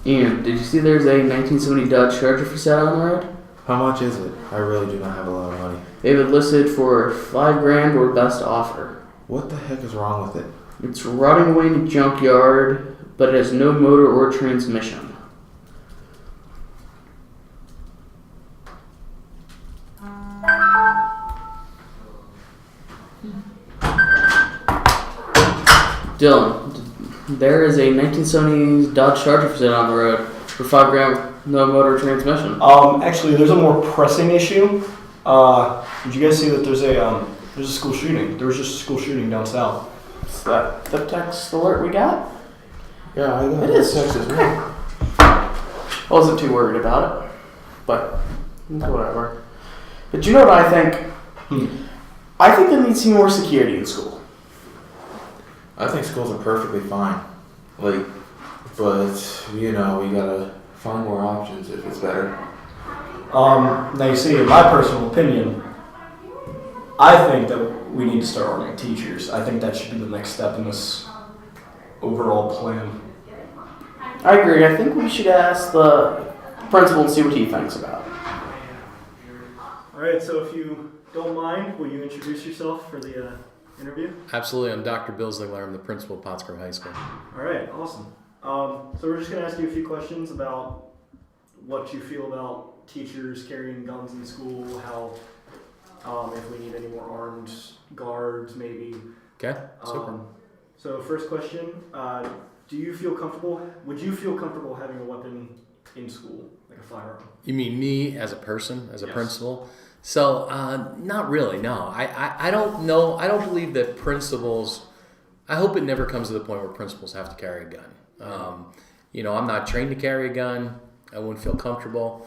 Ian, did you see there's a 1970 Dodge Charger for sale on the road? How much is it? I really do not have a lot of money. They have it listed for $5,000 or best offer. What the heck is wrong with it? It's rotting away in a junkyard, but it has no motor or transmission. Dylan, there is a 1970s Dodge Charger for sale on the road for $5,000, no motor or transmission. Actually, there's a more pressing issue. Did you guys see that there's a school shooting? There was just a school shooting down south. Is that the text alert we got? Yeah, I got It is. text as well. I wasn't too worried about it, but whatever. But you know what I think? I think there needs to be more security in school. I think schools are perfectly fine. But we gotta find more options if it's better. Now you see, in my personal opinion, I think that we need to start arming teachers. I think that should be the next step in this overall plan. I agree. I think we should ask the principal and see what he thinks about it. All right, so if you don't mind, will you introduce yourself for the interview? Absolutely. I'm Dr. Bill Ziegler. I'm the principal of Potts Grove High School. All right, awesome. So we're just going to ask you a few questions about what you feel about teachers carrying guns in school, how if we need any more armed guards, maybe. Okay, super. So first question, would you feel comfortable having a weapon in school, like a firearm? You mean me as a person, as a Yes. principal? So, not really, no. I don't know. I don't believe that principals, I hope it never comes to the point where principals have to carry a gun. I'm not trained to carry a gun. I wouldn't feel comfortable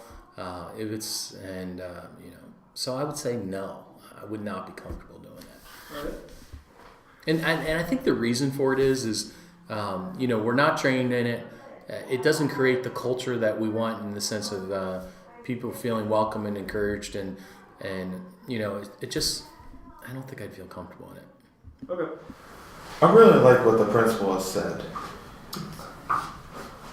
so I would say no. I would not be comfortable doing that. All right. And I think the reason for it is we're not trained in it. It doesn't create the culture that we want in the sense of people feeling welcome and encouraged, and it just, I don't think I'd feel comfortable in it. Okay. I really like what the principal has said. I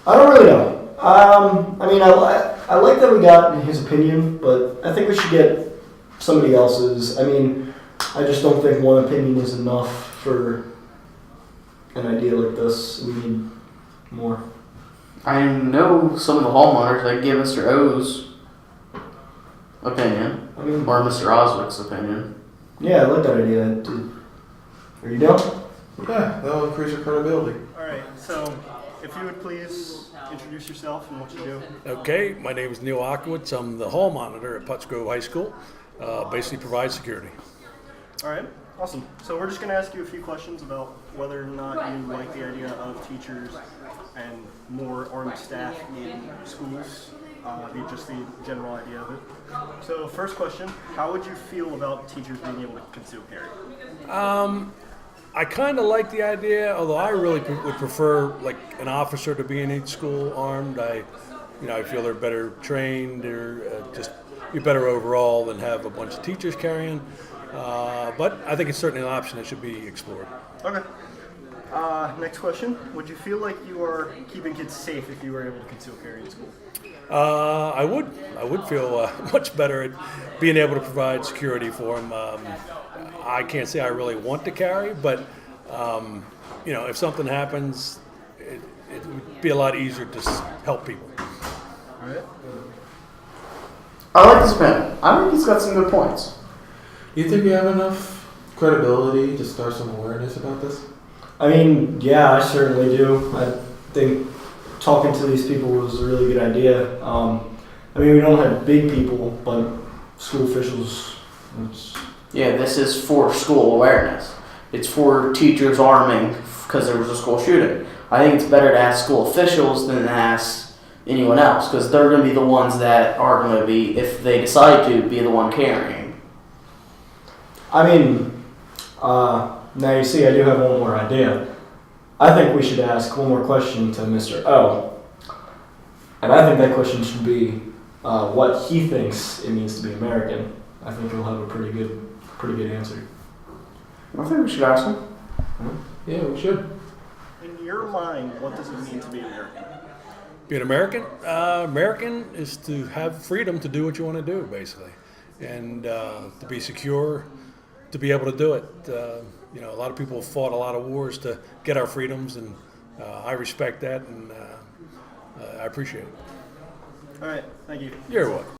don't really know. I like that we got his opinion, but I think we should get somebody else's. I just don't think one opinion is enough for an idea like this. We need more. I know some of the hall monitors. I can give Mr. O's opinion, or Mr. Oswick's opinion. Yeah, I like that idea. Are you down? Yeah, that'll increase your credibility. All right. So, if you would please introduce yourself and what you do. Okay, my name is Neil Akowitz. I'm the hall monitor at Potts Grove High School. Basically provide security. All right. Awesome. So we're just going to ask you a few questions about whether or not you like the idea of teachers and more armed staff in schools. Just the general idea of it. So first question, how would you feel about teachers being able to conceal carry? I kind of like the idea, although I really would prefer like an officer to be in each school armed. I feel they're better trained, or just be better overall than have a bunch of teachers carrying. But I think it's certainly an option that should be explored. Okay. Next question, would you feel like you are keeping kids safe if you were able to conceal carry in school? I would feel much better at being able to provide security for them. I can't say I really want to carry, but if something happens, it would be a lot easier to help people. All right. I like this opinion. I think he's got some good points. Do you think you have enough credibility to start some awareness about this? Yeah, I certainly do. I think talking to these people was a really good idea. We don't have big people, but school officials. Yeah, this is for school awareness. It's for teachers arming because there was a school shooting. I think it's better to ask school officials than to ask anyone else, because they're going to be the ones that are going to be, if they decide to, be the one carrying. Now you see, I do have one more idea. I think we should ask one more question to Mr. O. And I think that question should be what he thinks it means to be American. I think he'll have a pretty good answer. I think we should ask him. Yeah, we should. In your mind, what does it mean to be American? Be an American? American is to have freedom to do what you want to do, basically, and to be secure, to be able to do it. You know, a lot of people have fought a lot of wars to get our freedoms, and I respect that, and I appreciate it. All right, thank you. You're welcome.